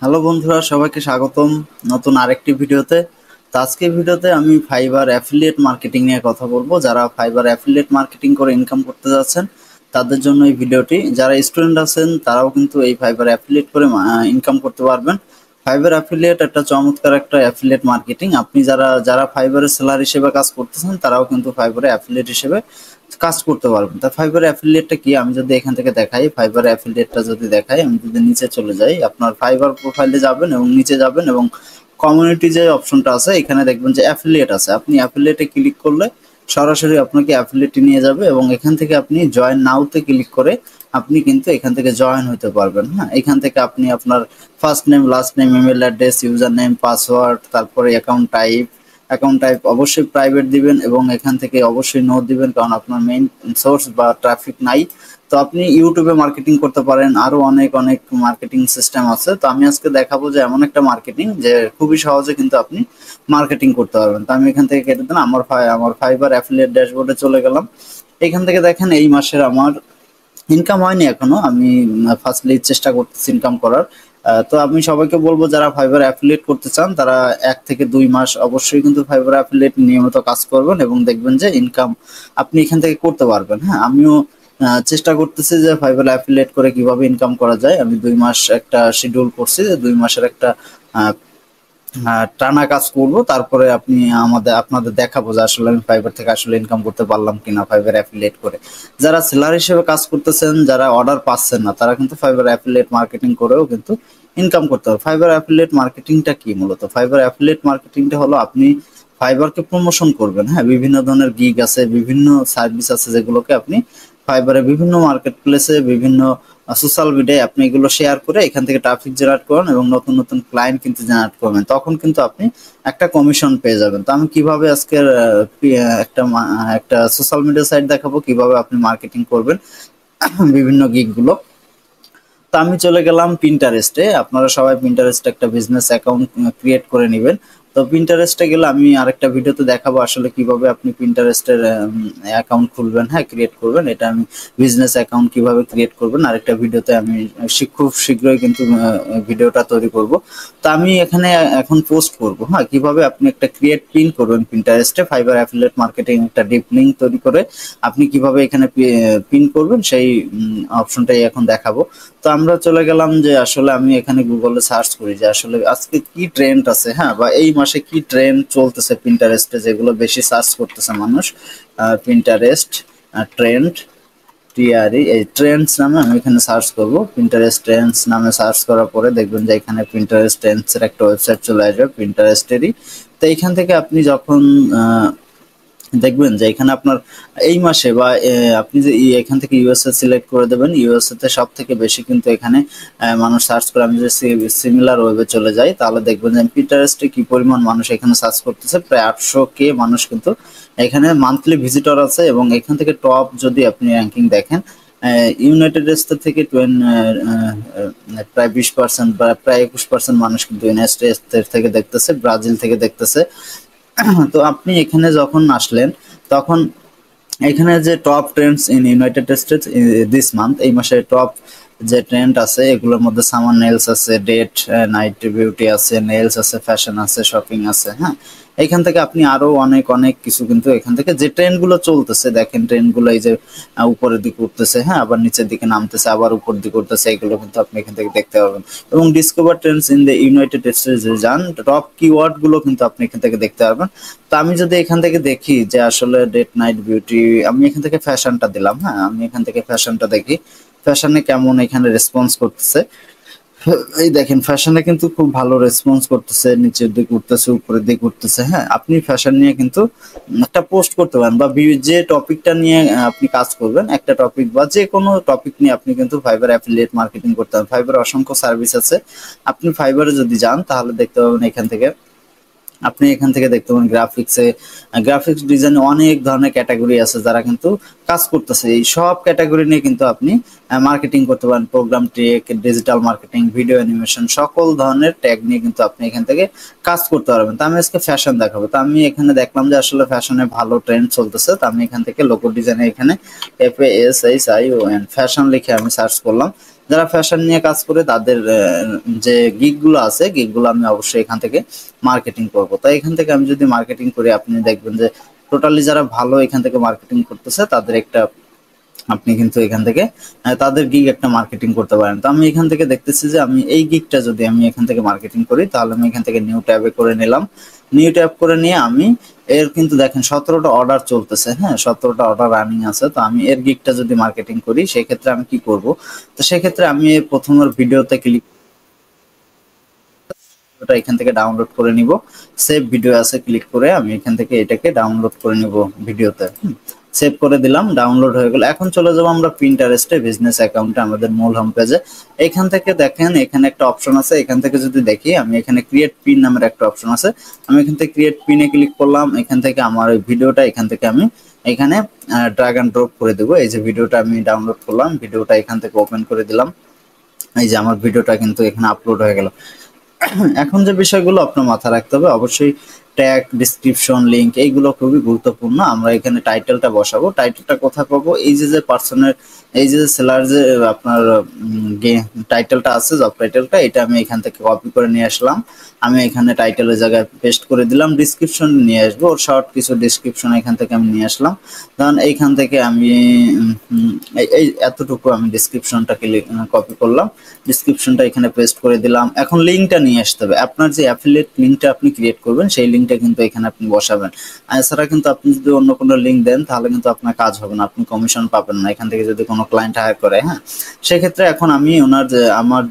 Hello বন্ধুরা, সবাইকে স্বাগতম নতুন আরেকটি ভিডিওতে। তো আজকের ভিডিওতে আমি ফাইবার অ্যাফিলিয়েট মার্কেটিং নিয়ে কথা বলবো। যারা ফাইবার অ্যাফিলিয়েট মার্কেটিং করে ইনকাম করতে যাচ্ছেন তাদের জন্য এই ভিডিওটি। যারা স্টুডেন্ট আছেন তারাও কিন্তু এই ফাইবার অ্যাফিলিয়েট করে ইনকাম করতে পারবেন। ফাইবার অ্যাফিলিয়েট একটা চমৎকার একটা অ্যাফিলিয়েট মার্কেটিং। আপনি যারা যারা ফাইবারের সেলার হিসেবে কাজ করতেছেন তারাও কিন্তু ফাইবারে অ্যাফিলিয়েট হিসেবে কাজ করতে পারবেন। তা ফাইবার অ্যাফিলিয়েটটা কি, আমি যদি এখান থেকে দেখাই, ফাইবার অ্যাফিলিয়েটটা যদি দেখাই, আমি যদি নিচে চলে যাই, আপনার ফাইবার প্রোফাইলে যাবেন এবং নিচে যাবেন এবং কমিউনিটি যে অপশনটা আছে এখানে দেখবেন যে অ্যাফিলিয়েট আছে। আপনি অ্যাফিলিয়েটে ক্লিক করলে সরাসরি আপনাকে অ্যাফিলিয়েটে নিয়ে যাবে এবং এখান থেকে আপনি জয়েন নাওতে ক্লিক করে আপনি কিন্তু এখান থেকে জয়েন হতে পারবেন। হ্যাঁ, এখান থেকে আপনি আপনার first name, last name, email address, user name, password, তারপরে অ্যাকাউন্ট টাইপ অবশ্যই প্রাইভেট দিবেন এবং এখান থেকে অবশ্যই নো দিবেন, কারণ আপনার মেইন সোর্স বা ট্রাফিক নাই। তো আপনি ইউটিউবে মার্কেটিং করতে পারেন, আরো অনেক অনেক মার্কেটিং সিস্টেম আছে। তো আমি আজকে দেখাবো যে এমন একটা মার্কেটিং যে খুবই সহজে কিন্তু আপনি মার্কেটিং করতে পারবেন। তো আমি এখান থেকে কেটে দিলাম, আমার ফাইবার অ্যাফিলিয়েট ড্যাশবোর্ডে চলে গেলাম। এখান থেকে দেখেন এই মাসের আমার ইনকাম হয়নি এখনো। আমি ফার্স্টলি চেষ্টা করতেছি ইনকাম করার। তো আমি সবাইকে বলবো যারা ফাইবার অ্যাফিলিয়েট করতে চান তারা 1 থেকে 2 মাস অবশ্যই কিন্তু ফাইবার অ্যাফিলিয়েট নিয়মিত কাজ করবেন এবং দেখবেন যে ইনকাম আপনি এখান থেকে করতে পারবেন। হ্যাঁ, আমিও চেষ্টা করতেছি যে ফাইবার অ্যাফিলিয়েট করে কিভাবে ইনকাম করা যায়। আমি 2 মাস একটা শিডিউল করছি যে 2 মাসের একটা টানা কাজ করব, তারপরে আপনাদের দেখাবো যে আসলে আমি ফাইবার থেকে আসলে ইনকাম করতে পারলাম কিনা ফাইবার অ্যাফিলিয়েট করে। যারা সেলার হিসেবে কাজ করতেছেন, যারা অর্ডার পাচ্ছেন না, তারা কিন্তু ফাইবার অ্যাফিলিয়েট মার্কেটিং করেও কিন্তু ইনকাম করতে হবে। ফাইবার অ্যাফিলিয়েট মার্কেটিংটা কি? মূলত ফাইবার অ্যাফিলিয়েট মার্কেটিংটা হলো আপনি ফাইবারকে প্রমোশন করবেন। হ্যাঁ, বিভিন্ন ধরনের গিগ আছে, বিভিন্ন সার্ভিস আছে যেগুলোকে আপনি ফাইবারে বিভিন্ন মার্কেট প্লেসে, বিভিন্ন সোশ্যাল মিডিয়ায় আপনি এগুলো শেয়ার করে এখান থেকে ট্রাফিক জেনারেট করেন এবং নতুন নতুন ক্লায়েন্ট কিন্তু জেনারেট করবেন। তখন কিন্তু আপনি একটা কমিশন পেয়ে যাবেন। তো আমি কিভাবে আজকের একটা সোশ্যাল মিডিয়া সাইট দেখাবো কিভাবে আপনি মার্কেটিং করবেন বিভিন্ন গিগ গুলো। তো আমি চলে গেলাম পিন্টারেস্টে। আপনারা সবাই পিন্টারেস্টে একটা বিজনেস অ্যাকাউন্ট ক্রিয়েট করে নেবেন। তো পিন্টারেস্টে গেলে আমি আরেকটা ভিডিওতে দেখাবো আসলে কিভাবে আপনি পিন্টারেস্টের অ্যাকাউন্ট খুলবেন, হ্যাঁ ক্রিয়েট করবেন। এটা আমি বিজনেস অ্যাকাউন্ট কিভাবে ক্রিয়েট করবেন আরেকটা ভিডিওতে আমি খুব শীঘ্রই কিন্তু ভিডিওটা তৈরি করব। তো আমি এখানে এখন পোস্ট করব, হ্যাঁ কিভাবে আপনি একটা ক্রিয়েট পিন করবেন পিন্টারেস্টে। ফাইবার অ্যাফিলিয়েট মার্কেটিং একটা ডিপ লিঙ্ক তৈরি করে আপনি কিভাবে এখানে পিন করবেন সেই অপশনটাই এখন দেখাবো। তো আমরা চলে গেলাম যে আসলে আমি এখানে গুগলে সার্চ করি যে আসলে আজকে কি ট্রেন্ড আছে, হ্যাঁ বা এই মাসে কি ট্রেন্ড চলতেছে পিন্টারেস্টে, যেগুলো বেশি সার্চ করতেছে মানুষ। পিন্টারেস্ট ট্রেন্ড, টিআরই এই ট্রেন্ডস নামে আমি এখানে সার্চ করব। পিন্টারেস্ট ট্রেন্ডস নামে সার্চ করার পরে দেখবেন যে এখানে পিন্টারেস্ট ট্রেন্ডস এর একটা ওয়েবসাইট চলে আসবে পিন্টারেস্টেরই। তো এইখান থেকে আপনি যখন দেখবেন যে এখানে আপনার এই মাসে বা আপনি যে এখান থেকে ইউএসএ সিলেক্ট করে দেবেন। ইউএসএ তে সব থেকে বেশি কিন্তু এখানে মানুষ সার্চ করে। আমি যদি সিমিলার ওয়েবে চলে যাই তাহলে দেখবেন যে পিন্টারেস্টে কি পরিমাণ মানুষ এখানে সার্চ করতেছে। প্রায় 800K মানুষ কিন্তু এখানে মান্থলি ভিজিটর আছে এবং এখান থেকে টপ যদি আপনি র্যাঙ্কিং দেখেন, ইউনাইটেড স্টেট থেকে প্রায় 20% বা প্রায় 21% মানুষ কিন্তু ইউনাইটেড স্টেট থেকে দেখতেছে, ব্রাজিল থেকে দেখতেছে। তো আপনি এখানে যখন আসলেন তখন এখানে যে top Trends in United states this month, এই মাসে টপ যে ট্রেন্ড আছে এগুলোর মধ্যে সামার নেলস আছে, ডেট নাইট বিউটি আছে, নেলস আছে, ফ্যাশন আছে, শপিং আছে। হ্যাঁ, এখান থেকে আপনি আরো অনেক অনেক কিছু কিন্তু এখান থেকে যে ট্রেন্ড গুলো চলতেছে দেখেন, ট্রেন্ড গুলো এই যে উপরের দিকে উঠতেছে, হ্যাঁ আবার নিচের দিকে নামতেছে, আবার উপর দিকে উঠতেছে, এগুলো কিন্তু আপনি এখান থেকে দেখতে পাবেন। এবং discover Trends in the United states যান, টপ কিওয়ার্ড গুলো কিন্তু আপনি এখান থেকে দেখতে পারবেন। তো আমি যদি এখান থেকে দেখি যে আসলে ডেট নাইট বিউটি, আমি এখান থেকে ফ্যাশনটা দিলাম। হ্যাঁ, আমি এখান থেকে ফ্যাশনটা দেখি ফ্যাশনে কেমন এখানে রেসপন্স করতেছে। এই দেখেন ফ্যাশনে কিন্তু খুব ভালো রেসপন্স করতেছে, নিচের দিকে উঠতেছে, উপরের দিকে উঠতেছে। হ্যাঁ, আপনি ফ্যাশন নিয়ে কিন্তু একটা পোস্ট করতে পারেন বা যে টপিকটা নিয়ে আপনি কাজ করবেন, একটা টপিক বা যে কোনো টপিক নিয়ে আপনি কিন্তু ফাইবার অ্যাফিলিয়েট মার্কেটিং করতে পারেন। ফাইবার অসংখ্য সার্ভিস আছে। আপনি ফাইবারে যদি যান তাহলে দেখতে পাবেন এখান থেকে দেখতে পাবেন গ্রাফিক্স ডিজাইনে অনেক ধরনের ক্যাটাগরি আছে যারা কিন্তু কাজ করতেছে। এই সব ক্যাটাগরি নিয়ে কিন্তু আপনি মার্কেটিং করতে পারেন। Program tech, digital marketing, video animation, সকল ধরনের ট্যাগ নিয়ে কিন্তু আপনি এখান থেকে কাজ করতে পারবেন। তো আমি আজকে ফ্যাশন দেখাবো। তো আমি এখানে দেখলাম যে আসলে ফ্যাশনে ভালো ট্রেন্ড চলতেছে। তো আমি এখান থেকে লোগো ডিজাইনে এখানে FASHION ফ্যাশন লিখে আমি সার্চ করলাম। যারা ফ্যাশন নিয়ে কাজ করে তাদের যে গিগগুলো আছে, গিগগুলো আমি অবশ্যই এখান থেকে মার্কেটিং করব। তাই এখান থেকে আমি যদি মার্কেটিং করি, আপনি দেখবেন যে টোটালি যারা ভালো এখান থেকে মার্কেটিং করতেছে তাদের একটা, আপনি কিন্তু এখান থেকে তাদের গিগ একটা মার্কেটিং করতে পারেন। তো আমি এখান থেকে দেখতেছি যে আমি এই গিগটা যদি আমি এখান থেকে মার্কেটিং করি, তাহলে আমি এখান থেকে নিউ ট্যাবে করে নিলাম। নিউ ট্যাব করে নিয়ে আমি এর কিন্তু দেখেন 17টা অর্ডার চলতেছে, হ্যাঁ 17টা অর্ডার রানিং আছে। তো আমি এর গিগটা যদি মার্কেটিং করি সেক্ষেত্রে আমি কি করব, তো সেক্ষেত্রে আমি প্রথমের ভিডিওতে ক্লিক, ওটা এখান থেকে ডাউনলোড করে নিব। সেভ ভিডিও আছে, ক্লিক করে আমি এখান থেকে এটাকে ডাউনলোড করে নিব ভিডিওতে। সেভ করে দিলাম, ডাউনলোড হয়ে গেল। এখন চলে যাবো আমরা পিন্টারেস্টে, বিজনেস অ্যাকাউন্টে, আমাদের মূল হোম পেজে। এখান থেকে দেখেন এখানে একটা অপশন আছে, এখান থেকে যদি দেখি আমি এখানে ক্রিয়েট পিন নামের একটা অপশন আছে। আমি এখান থেকে ক্রিয়েট পিনে ক্লিক করলাম। এখান থেকে আমার ওই ভিডিওটা এখান থেকে আমি এখানে ড্র্যাগ অ্যান্ড ড্রপ করে দেবো। এই যে ভিডিওটা আমি ডাউনলোড করলাম, ভিডিওটা এখান থেকে ওপেন করে দিলাম। এই যে আমার ভিডিওটা কিন্তু এখানে আপলোড হয়ে গেল। এখন যে বিষয়গুলো আপনার মাথায় রাখতে হবে, অবশ্যই ট্যাগ, ডিসক্রিপশন, লিংক এইগুলো খুবই গুরুত্বপূর্ণ। আমরা এখানে টাইটেলটা বসাবো। টাইটেলটা কোথায় পাবো? এই যে পার্সনের, এই যে সেলার যে আপনার টাইটেলটা আছে, জব টাইটেলটা, এটা আমি এখান থেকে কপি করে নিয়ে আসলাম। আমি এখানে টাইটেলের জায়গায় পেস্ট করে দিলাম। ডিসক্রিপশন নিয়ে আসবো, ওর শর্ট কিছু ডিসক্রিপশন এখান থেকে আমি নিয়ে আসলাম। কারণ এইখান থেকে আমি এই এতটুকু আমি ডিসক্রিপশনটা কপি করলাম, ডিসক্রিপশনটা এখানে পেস্ট করে দিলাম। এখন লিঙ্কটা নিয়ে আসতে হবে, আপনার যে অ্যাফিলিয়েট লিঙ্কটা আপনি ক্রিয়েট করবেন সেই লিঙ্কটা কিন্তু এখানে আপনি বসাবেন। এছাড়া কিন্তু আপনি যদি অন্য কোনো লিঙ্ক দেন তাহলে কিন্তু আপনার কাজ হবে না, আপনি কমিশন পাবেন না এখান থেকে যদি কোনো ক্লায়েন্ট হায়ার করে। হ্যাঁ, সেক্ষেত্রে এখন আমি ওনার যে আমার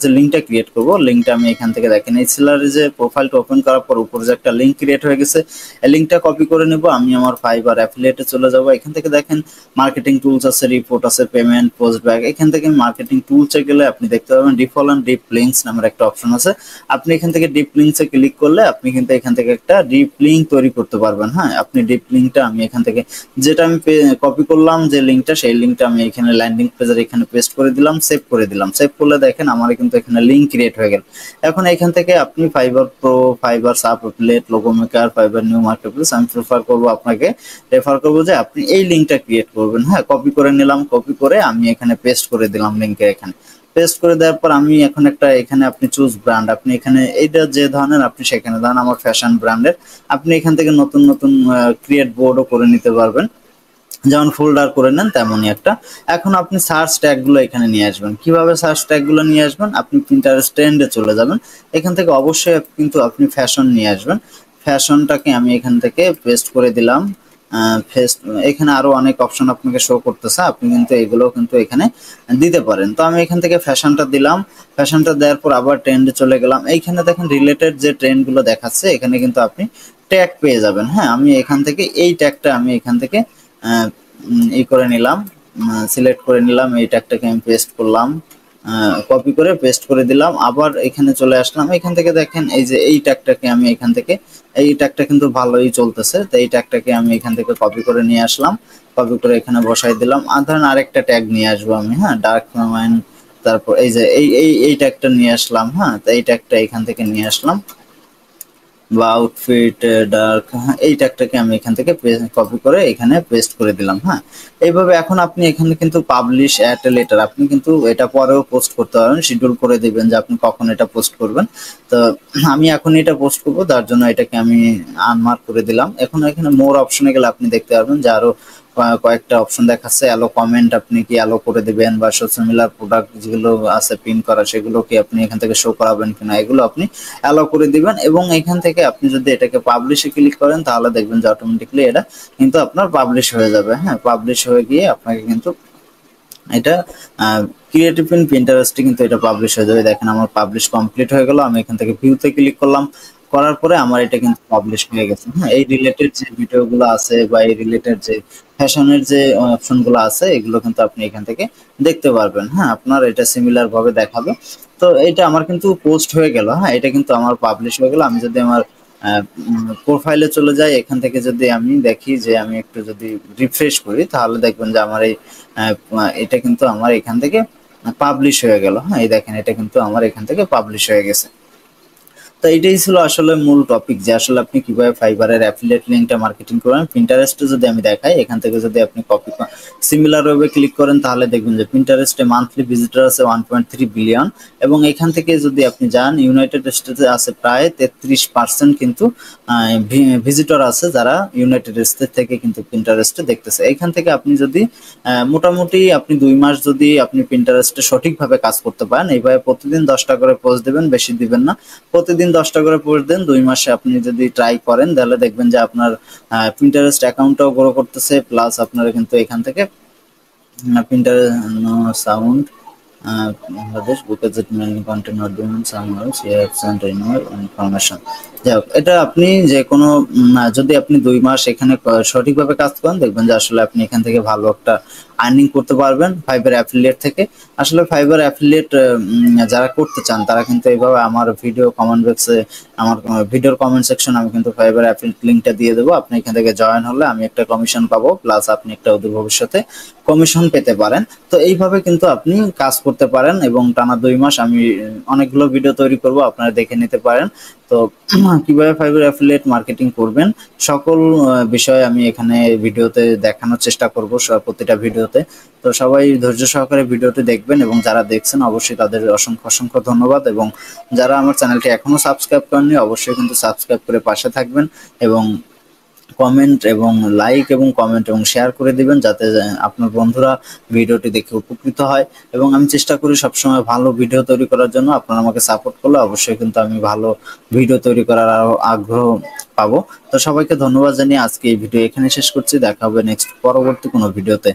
যে লিঙ্কটা ক্রিয়েট করব, লিঙ্কটা আমি এখান থেকে দেখেন এই সেলারের যে প্রোফাইলটা ওপেন করার পর উপরে যে একটা লিঙ্ক ক্রিয়েট হয়ে গেছে, এই লিঙ্কটা কপি করে নেব। আমি আমার ফাইবার অ্যাফিলিয়েটে চলে যাব। এখান থেকে দেখেন মার্কেটিং টুলস আছে, রিপোর্ট আছে, পেমেন্ট, পোস্ট ব্যাক। এখান থেকে মার্কেটিং টুলসে গেলে আপনি দেখতে পাবেন ডিফল্ট অ্যান্ড ডিপ লিঙ্কস নামের একটা অপশন আছে। আপনি এখান থেকে ডিপ লিঙ্কসে ক্লিক করলে আপনি কিন্তু এখান থেকে একটা ডিপ লিঙ্ক তৈরি করতে পারবেন। হ্যাঁ, আপনি ডিপ লিঙ্কটা আমি এখান থেকে যেটা আমি কপি করলাম যে লিঙ্কটা, সেই লিঙ্কটা আমি এখানে ল্যান্ডিং পেজের এখানে পেস্ট করে দিলাম, সেভ করে দিলাম। সেভ করলে দেখেন আমার কিন্তু এখানে লিঙ্ক ক্রিয়েট হয়ে গেল। এখন এখান থেকে আপনি fibre pro, fibre sub affiliate, logo maker, fibre new marketplace, আমি রেফার করবো যে আপনি এই লিঙ্কটা ক্রিয়েট করবেন। হ্যাঁ, কপি করে নিলাম, কপি করে আমি এখানে পেস্ট করে দিলাম লিঙ্কের এখানে। পেস্ট করে দেওয়ার পর আমি এখন একটা এখানে আপনি চুজ ব্র্যান্ড, আপনি এখানে এইটা যে ধরনের আপনি সেখানে দেন, আমার ফ্যাশন ব্র্যান্ডের। আপনি এখান থেকে নতুন নতুন ক্রিয়েট বোর্ডও করে নিতে পারবেন, যেমন ফোল্ডার করে নেন তেমনই একটা। এখন আপনি সার্চ ট্যাগ গুলো এখানে নিয়ে আসবেন। কিভাবে সার্চ ট্যাগ গুলো নিয়ে আসবেন? আপনি পিন্টারেস্ট ট্রেন্ডে চলে যাবেন। এখান থেকে অবশ্যই কিন্তু আপনি ফ্যাশন নিয়ে আসবেন। ফ্যাশনটাকে আমি এখান থেকে পেস্ট করে দিলাম। ফেস্ট, এখানে আরো অনেক অপশন আপনাকে শো করতেছে, আপনি কিন্তু এগুলো কিন্তু এখানে দিতে পারেন। তো আমি এখান থেকে ফ্যাশনটা দিলাম। ফ্যাশনটা দেওয়ার পর আবার ট্রেন্ডে চলে গেলাম। এইখানে দেখেন রিলেটেড যে ট্রেন্ড গুলো দেখাচ্ছে, এখানে কিন্তু আপনি ট্যাগ পেয়ে যাবেন। হ্যাঁ, আমি এখান থেকে এই ট্যাগটা আমি এখান থেকে করে নিলাম, সিলেক্ট করে নিলাম। এই ট্যাগটাকে আমি পেস্ট করলাম, কপি করে পেস্ট করে দিলাম। আবার এখানে চলে আসলাম। এখান থেকে দেখেন এই যে এই ট্যাগটাকে আমি এখান থেকে, এই ট্যাগটা কিন্তু ভালোই চলতেছে, তো এই ট্যাগটাকে আমি এখান থেকে কপি করে নিয়ে আসলাম, কপি করে এখানে বসাই দিলাম। আর ধরেন আরেকটা ট্যাগ নিয়ে আসবো আমি। হ্যাঁ, ডার্ক মাইন্ড, তারপর এই যে এই ট্যাগটা নিয়ে আসলাম। হ্যাঁ, তো এই ট্যাগটা এখান থেকে নিয়ে আসলাম, বা আউটফিট ডার্ক, হ্যাঁ এই ট্যাগটাকে আমি এখান থেকে কপি করে এখানে পেস্ট করে দিলাম। হ্যাঁ, এইভাবে এখন আপনি এখানে কিন্তু পাবলিশ অ্যাট এ লেটার, আপনি কিন্তু এটা পরেও পোস্ট করতে পারবেন, শিডিউল করে দিবেন যে আপনি কখন এটা পোস্ট করবেন। তো আমি এখন এটা পোস্ট করবো, তার জন্য এটাকে আমি আনমার্ক করে দিলাম। এখন এখানে মোর অপশনে গেলে আপনি দেখতে পারবেন যে আরো কয়েকটা অপশন দেখাচ্ছে। অ্যালো কমেন্ট আপনি কি অ্যালো করে দিবেন, বা সিমিলার প্রোডাক্ট যেগুলো আছে পিন করা সেগুলো কি আপনি এখান থেকে শো করাবেন কিনা, এগুলো আপনি অ্যালো করে দিবেন। এবং এখান থেকে আপনি যদি এটাকে পাবলিশে ক্লিক করেন তাহলে দেখবেন যে অটোমেটিকলি এটা কিন্তু আপনার পাবলিশ হয়ে যাবে। হ্যাঁ, পাবলিশ হয়ে গিয়ে আপনাকে কিন্তু এটা ক্রিয়েটিভ ইন পিন্টারেস্টে কিন্তু এটা পাবলিশ হয়ে যাবে। দেখেন আমার পাবলিশ কমপ্লিট হয়ে গেল। আমি এখান থেকে ভিউতে ক্লিক করলাম, করার পরে আমার এটা কিন্তু পাবলিশ হয়ে গেছে। হ্যাঁ, এই রিলেটেড যে ভিডিওগুলো আছে বা এই রিলেটেড যে ফ্যাশনের যে অপশনগুলো আছে এগুলো কিন্তু আপনি এখান থেকে দেখতে পারবেন। হ্যাঁ, আপনার এটা সিমিলার ভাবে দেখাবে। তো এটা আমার কিন্তু পোস্ট হয়ে গেল। হ্যাঁ, এটা কিন্তু আমার পাবলিশ হয়ে গেল। আমি যদি আমার প্রোফাইলে চলে যাই, এখান থেকে যদি আমি দেখি যে আমি একটু যদি রিফ্রেশ করি তাহলে দেখবেন যে আমার এই এটা কিন্তু আমার এখান থেকে পাবলিশ হয়ে গেল। হ্যাঁ, এই দেখেন এটা কিন্তু আমার এখান থেকে পাবলিশ হয়ে গেছে। তো তো এটাই ছিল আসলে মূল টপিক যে আসলে আপনি কিভাবে ফাইবারের অ্যাফিলিয়েট লিঙ্কটা মার্কেটিং করবেন। পিন্টারেস্টে যদি আমি দেখাই, এখান থেকে যদি আপনি কপি সিমিলার ওয়েবে ক্লিক করেন তাহলে দেখবেন যে পিন্টারেস্টে মান্থলি ভিজিটর আছে 1.3 বিলিয়ন, এবং এখান থেকে যদি আপনি যান ইউনাইটেড স্টেটসে আছে প্রায় 33% কিন্তু ভিজিটর আছে যারা ইউনাইটেড স্টেট থেকে কিন্তু পিন্টারেস্টে দেখতেছে। এখান থেকে আপনি যদি মোটামুটি আপনি 2 মাস যদি আপনি পিন্টারেস্টে সঠিকভাবে কাজ করতে পারেন, এইভাবে প্রতিদিন 10টা করে পোস্ট দেবেন, বেশি দিবেন না, প্রতিদিন 10টা করে পোস্ট দেন, 2 মাসে আপনি যদি ট্রাই করেন তাহলে দেখবেন যে আপনার পিন্টারেস্ট অ্যাকাউন্টটাও গ্রো করতেছে, প্লাস আপনারা কিন্তু এখান থেকে Pinterest sound Bangladesh because it mainly contain not doing some else here sent anywhere information. যাই হোক, এটা আপনি যে কোনো যদি আপনি 2 মাস এখানে সঠিকভাবে কাজ করেন দেখবেন যে আসলে আপনি এখান থেকে ভালো একটা আর্নিং করতে পারবেন ফাইবার অ্যাফিলিয়েট থেকে। আসলে ফাইবার অ্যাফিলিয়েট যারা করতে চান তারা কিন্তু এইভাবে আমার ভিডিও কমেন্ট বক্সে, আমার ভিডিওর কমেন্ট সেকশন আমি কিন্তু ফাইবার অ্যাফিলিয়েট লিঙ্কটা দিয়ে দেবো। আপনি এখান থেকে জয়েন হলে আমি একটা কমিশন পাবো, প্লাস আপনি একটা অদূর ভবিষ্যতে কমিশন পেতে পারেন। তো এইভাবে কিন্তু আপনি কাজ করতে পারেন এবং টানা 2 মাস আমি অনেকগুলো ভিডিও তৈরি করব, আপনারা দেখে নিতে পারেন। তো কিভাবে ফাইবার অ্যাফিলিয়েট মার্কেটিং করবেন সকল বিষয় আমি এখানে ভিডিওতে দেখানোর চেষ্টা করব প্রতিটা ভিডিওতে। তো সবাই ধৈর্য সহকারে ভিডিওটি দেখবেন এবং যারা দেখছেন অবশ্যই তাদের অসংখ্য অসংখ্য ধন্যবাদ, এবং যারা আমার চ্যানেলটি এখনো সাবস্ক্রাইব করেননি অবশ্যই কিন্তু সাবস্ক্রাইব করে পাশে থাকবেন এবং কমেন্ট এবং লাইক এবং কমেন্ট এবং শেয়ার করে দিবেন যাতে আপনার বন্ধুরা ভিডিওটি দেখে উপকৃত হয়। এবং আমি চেষ্টা করি সবসময় ভালো ভিডিও তৈরি করার জন্য, আপনারা আমাকে সাপোর্ট করলে অবশ্যই কিন্তু আমি ভালো ভিডিও তৈরি করার আরো আগ্রহ পাবো। তো সবাইকে ধন্যবাদ জানিয়ে আজকে এই ভিডিও এখানে শেষ করছি, দেখা হবে নেক্সট পরবর্তী কোনো ভিডিওতে।